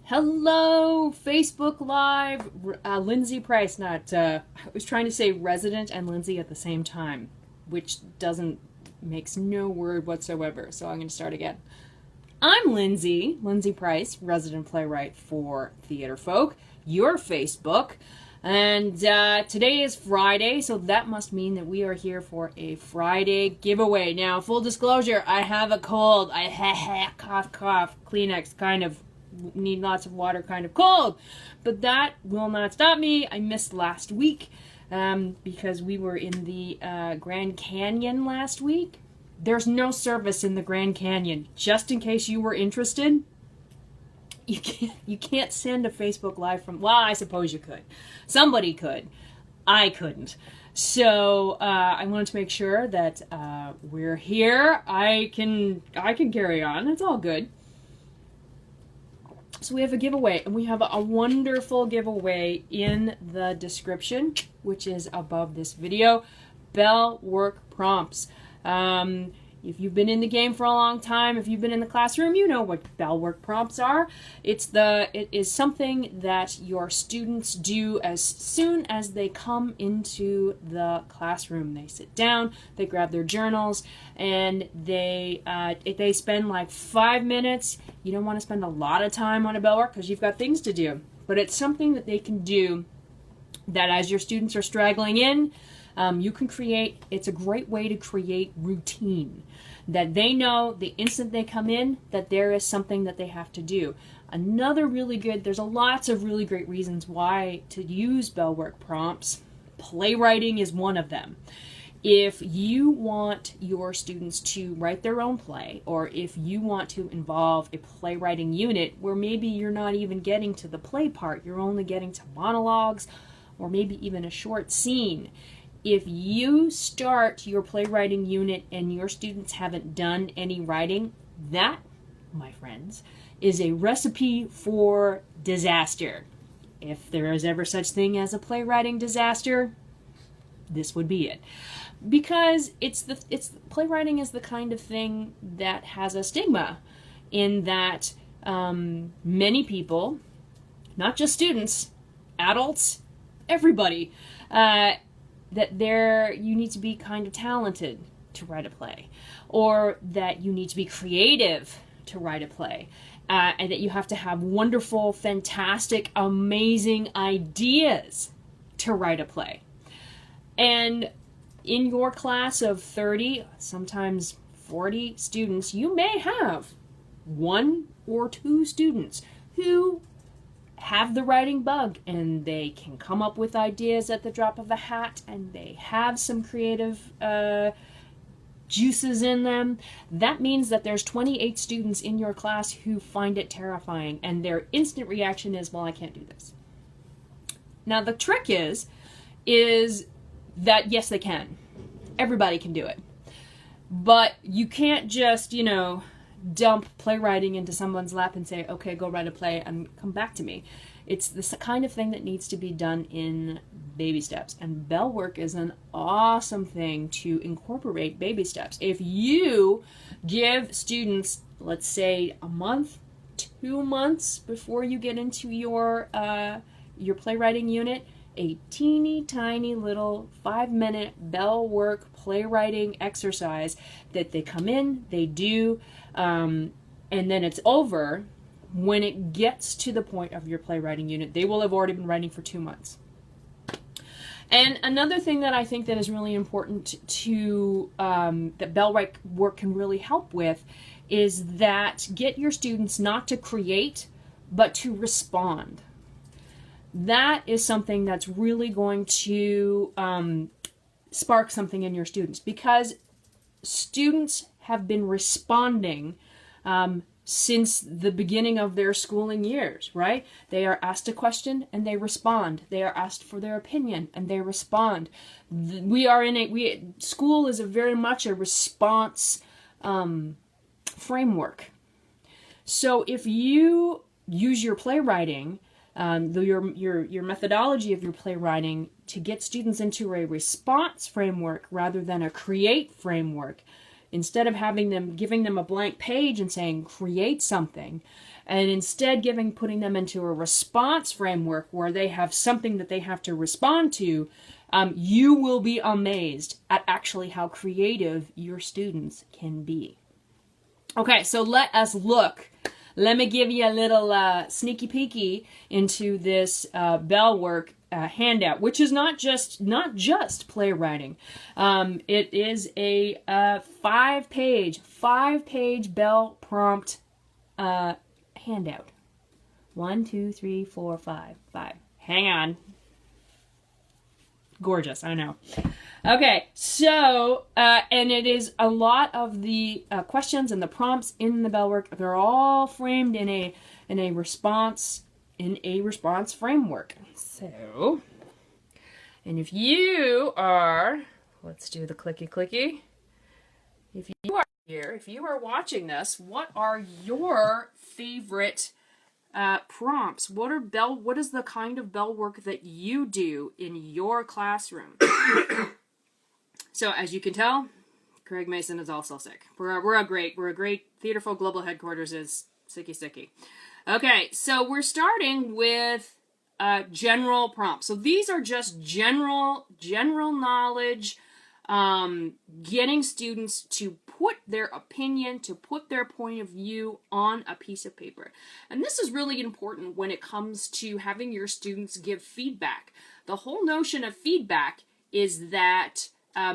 Hello, Facebook Live. Lindsay Price, I was trying to say resident and Lindsay at the same time, which makes no word whatsoever. So I'm going to start again. I'm Lindsay Price, resident playwright for Theater Folk, your Facebook. And today is Friday, so that must mean that we are here for a Friday giveaway. Now, full disclosure, I have a cold. Cough, Kleenex, kind of need lots of water, kind of cold. But that will not stop me. I missed last week because we were in the Grand Canyon last week. There's no service in the Grand Canyon, just in case you were interested. You can't send a Facebook Live from, well, I suppose you could. Somebody could. I couldn't. So I wanted to make sure that we're here. I can carry on. It's all good. So we have a giveaway, and we have a wonderful giveaway in the description, which is above this video. Bell Work Prompts. If you've been in the game for a long time, if you've been in the classroom, you know what bell work prompts are. It is something that your students do as soon as they come into the classroom. They sit down, they grab their journals, and they spend like 5 minutes. You don't want to spend a lot of time on a bell work because you've got things to do. But it's something that they can do that as your students are straggling in, you can create. It's a great way to create routine, that they know the instant they come in that there is something that they have to do. Another really good, there's lots of really great reasons why to use bell work prompts. Playwriting is one of them. If you want your students to write their own play, or if you want to involve a playwriting unit where maybe you're not even getting to the play part, you're only getting to monologues, or maybe even a short scene. If you start your playwriting unit and your students haven't done any writing, that, my friends, is a recipe for disaster. If there is ever such thing as a playwriting disaster, this would be it. Because playwriting is the kind of thing that has a stigma, in that many people, not just students, adults, everybody, that you need to be kind of talented to write a play, or that you need to be creative to write a play, and that you have to have wonderful, fantastic, amazing ideas to write a play. And in your class of 30, sometimes 40 students, you may have 1 or 2 students who have the writing bug, and they can come up with ideas at the drop of a hat, and they have some creative juices in them. That means that there's 28 students in your class who find it terrifying, and their instant reaction is, well, I can't do this. Now, the trick is that, yes, they can. Everybody can do it. But you can't just, dump playwriting into someone's lap and say, okay, go write a play and come back to me. It's the kind of thing that needs to be done in baby steps. And bell work is an awesome thing to incorporate baby steps. If you give students, let's say, a month, 2 months before you get into your playwriting unit, a teeny tiny little 5-minute bell work playwriting exercise that they come in, they do, and then it's over. When it gets to the point of your playwriting unit, they will have already been writing for 2 months. And another thing that I think that is really important to that bell work can really help with is that get your students not to create, but to respond. That is something that's really going to spark something in your students, because students have been responding since the beginning of their schooling years, right? They are asked a question and they respond. They are asked for their opinion and they respond. School is very much a response framework. So if you use your playwriting, your methodology of your playwriting to get students into a response framework rather than a create framework, instead of giving them a blank page and saying create something, and instead putting them into a response framework where they have something that they have to respond to, you will be amazed at actually how creative your students can be. Okay, so let us look. Let me give you a little sneaky peeky into this Bellwork handout, which is not just playwriting. It is a 5-page Bell prompt handout. 1, 2, 3, 4, 5. Hang on. Gorgeous, I know. Okay, so, and it is a lot of the questions and the prompts in the Bellwork. They're all framed in a response framework. So, and if you are, let's do the clicky. If you are here, if you are watching this, what are your favorite prompts? What is the kind of Bellwork that you do in your classroom? So as you can tell, Craig Mason is also sick. We're a great Theaterful Global Headquarters is sicky. Okay, so we're starting with general prompts. So these are just general knowledge, getting students to put their opinion, to put their point of view on a piece of paper. And this is really important when it comes to having your students give feedback. The whole notion of feedback is that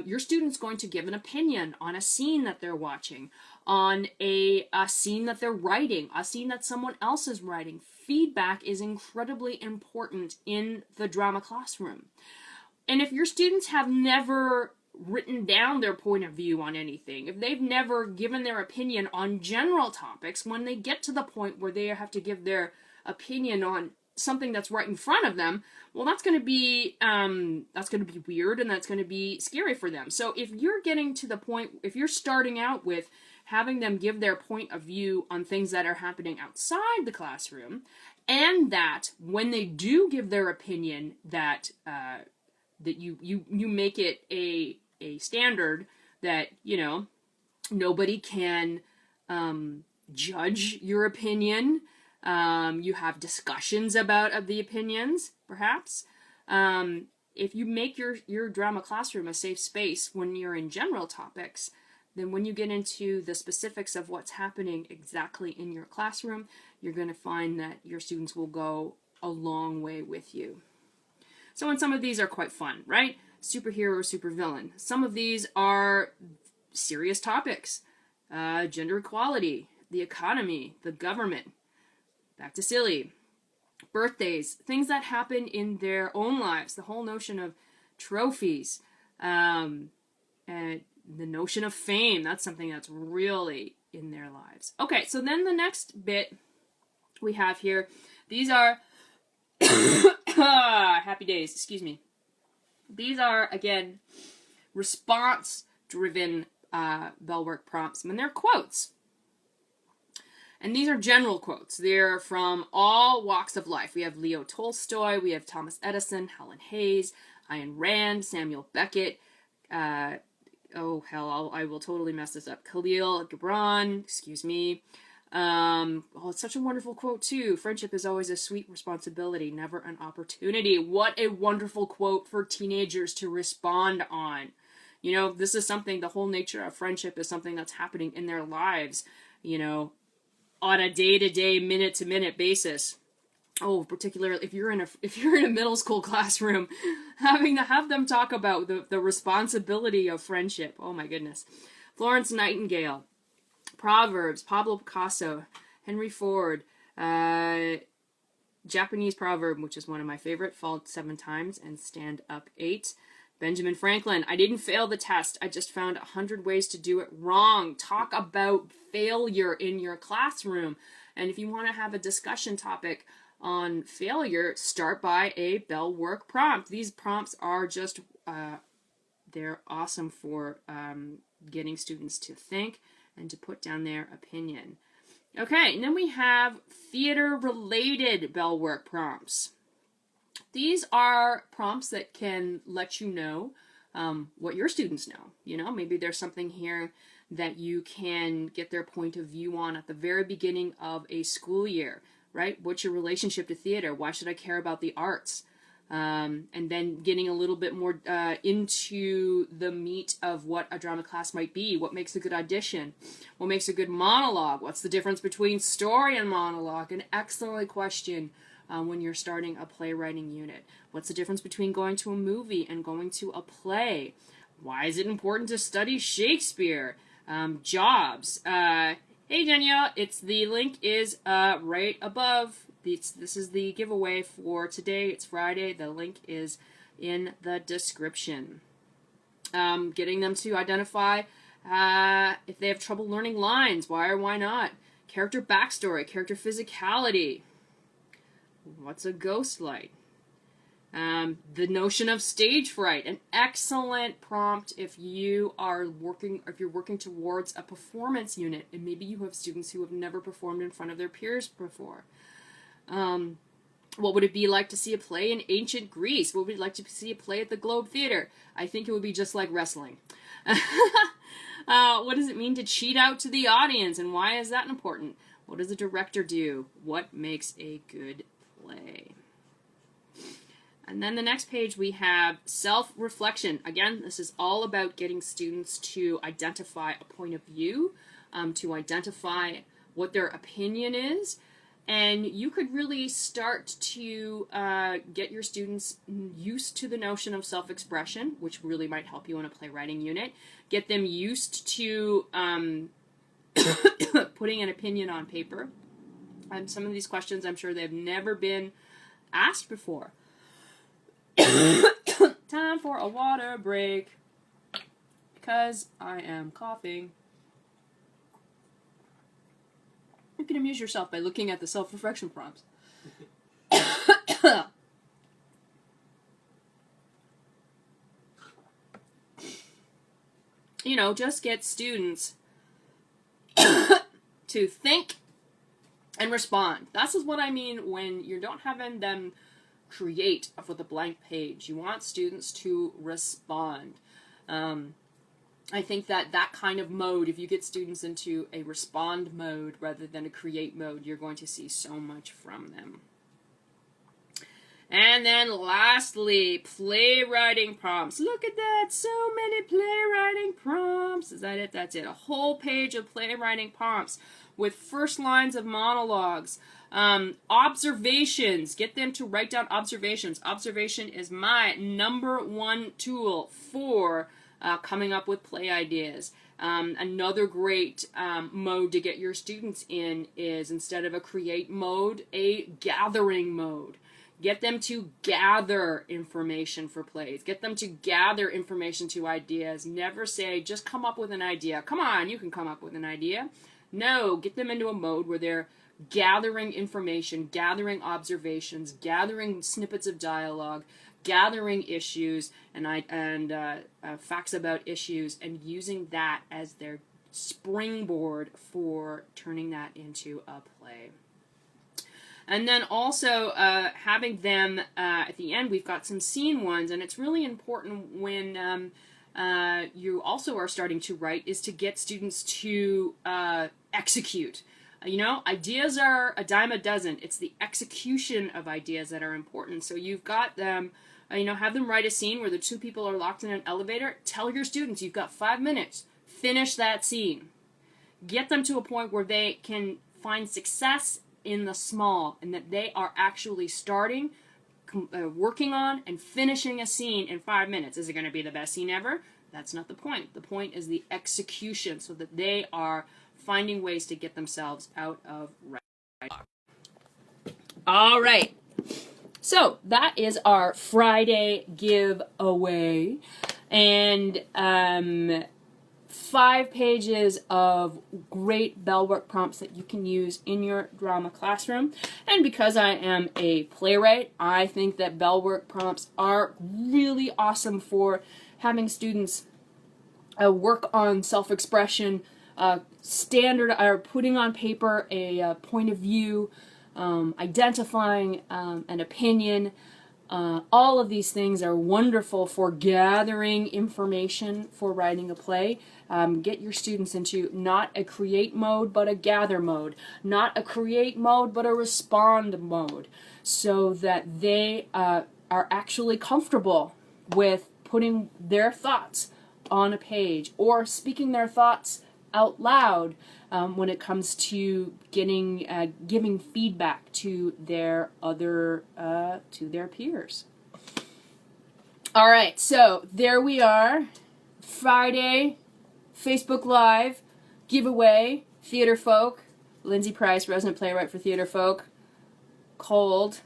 your student's going to give an opinion on a scene that they're watching, on a scene that they're writing, a scene that someone else is writing. Feedback is incredibly important in the drama classroom. And if your students have never written down their point of view on anything, if they've never given their opinion on general topics, when they get to the point where they have to give their opinion on something that's right in front of them, well, that's going to be weird, and that's going to be scary for them. So if you're getting to the point, if you're starting out with having them give their point of view on things that are happening outside the classroom, and that when they do give their opinion, that you make it a standard that, nobody can judge your opinion. You have discussions about the opinions, perhaps. If you make your drama classroom a safe space when you're in general topics, then when you get into the specifics of what's happening exactly in your classroom, you're going to find that your students will go a long way with you. So, and some of these are quite fun, right? Superhero or supervillain. Some of these are serious topics. Gender equality, the economy, the government. Back to silly. Birthdays, things that happen in their own lives. The whole notion of trophies. And the notion of fame. That's something that's really in their lives. Okay, so then the next bit we have here. These are happy days, excuse me. These are, again, response-driven Bellwork prompts. And they're quotes. And these are general quotes. They're from all walks of life. We have Leo Tolstoy, we have Thomas Edison, Helen Hayes, Ayn Rand, Samuel Beckett, I will totally mess this up. Khalil Gibran, excuse me. It's such a wonderful quote too. Friendship is always a sweet responsibility, never an opportunity. What a wonderful quote for teenagers to respond on. This is something, the whole nature of friendship is something that's happening in their lives, on a day-to-day, minute-to-minute basis. Oh, particularly if you're in a middle school classroom, have them talk about the responsibility of friendship. Oh my goodness. Florence Nightingale, Proverbs, Pablo Picasso, Henry Ford, Japanese proverb, which is one of my favorite, fall 7 times and stand up 8. Benjamin Franklin, I didn't fail the test. I just found 100 ways to do it wrong. Talk about failure in your classroom. And if you want to have a discussion topic on failure, start by a Bellwork prompt. These prompts are just, they're awesome for getting students to think and to put down their opinion. Okay, and then we have theater-related Bellwork prompts. These are prompts that can let you know what your students know. Maybe there's something here that you can get their point of view on at the very beginning of a school year, right? What's your relationship to theater? Why should I care about the arts? And then getting a little bit more into the meat of what a drama class might be. What makes a good audition? What makes a good monologue? What's the difference between story and monologue? An excellent question when you're starting a playwriting unit. What's the difference between going to a movie and going to a play? Why is it important to study Shakespeare? Jobs. Hey Danielle, the link is right above. This is the giveaway for today. It's Friday. The link is in the description. Getting them to identify if they have trouble learning lines. Why or why not? Character backstory, character physicality. What's a ghost like? The notion of stage fright, an excellent prompt if you're working towards a performance unit, and maybe you have students who have never performed in front of their peers before. What would it be like to see a play in ancient Greece? What would it like to see a play at the Globe Theater? I think it would be just like wrestling. What does it mean to cheat out to the audience, and why is that important? What does a director do? What makes a good play? And then the next page we have self-reflection. Again, this is all about getting students to identify a point of view, to identify what their opinion is. And you could really start to get your students used to the notion of self-expression, which really might help you in a playwriting unit. Get them used to putting an opinion on paper. Some of these questions, I'm sure they've never been asked before. Time for a water break because I am coughing. You can amuse yourself by looking at the self-reflection prompts. Just get students to think and respond. That's what I mean when you don't having them create with a blank page. You want students to respond. I think that kind of mode, if you get students into a respond mode rather than a create mode, you're going to see so much from them. And then lastly, playwriting prompts. Look at that, so many playwriting prompts. Is that it? That's it. A whole page of playwriting prompts with first lines of monologues. Observations. Get them to write down observations. Observation is my #1 tool for coming up with play ideas. Another great mode to get your students in is, instead of a create mode, a gathering mode. Get them to gather information for plays. Get them to gather information to ideas. Never say, just come up with an idea. Come on, you can come up with an idea. No, get them into a mode where they're gathering information, gathering observations, gathering snippets of dialogue, gathering issues and facts about issues, and using that as their springboard for turning that into a play. And then also having them, at the end, we've got some scene ones, and it's really important when you also are starting to write, is to get students to execute. Ideas are a dime a dozen. It's the execution of ideas that are important. So you've got them, have them write a scene where the two people are locked in an elevator. Tell your students you've got 5 minutes. Finish that scene. Get them to a point where they can find success in the small, and that they are actually starting, working on, and finishing a scene in 5 minutes. Is it going to be the best scene ever? That's not the point. The point is the execution, so that they are finding ways to get themselves out of writing. All right. So that is our Friday giveaway. And 5 pages of great Bellwork prompts that you can use in your drama classroom. And because I am a playwright, I think that Bellwork prompts are really awesome for having students work on self-expression, putting on paper a point of view, identifying an opinion, All of these things are wonderful for gathering information for writing a play. Get your students into not a create mode, but a gather mode. Not a create mode, but a respond mode. So that they are actually comfortable with putting their thoughts on a page or speaking their thoughts out loud when it comes to giving feedback to their peers. All right, so there we are. Friday, Facebook Live giveaway. Theater Folk, Lindsay Price, resident playwright for Theater Folk. Cold.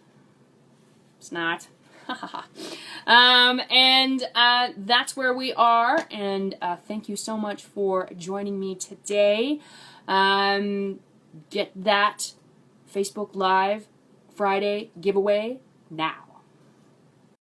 It's not. And that's where we are, and thank you so much for joining me today. Get that Facebook Live Friday giveaway now.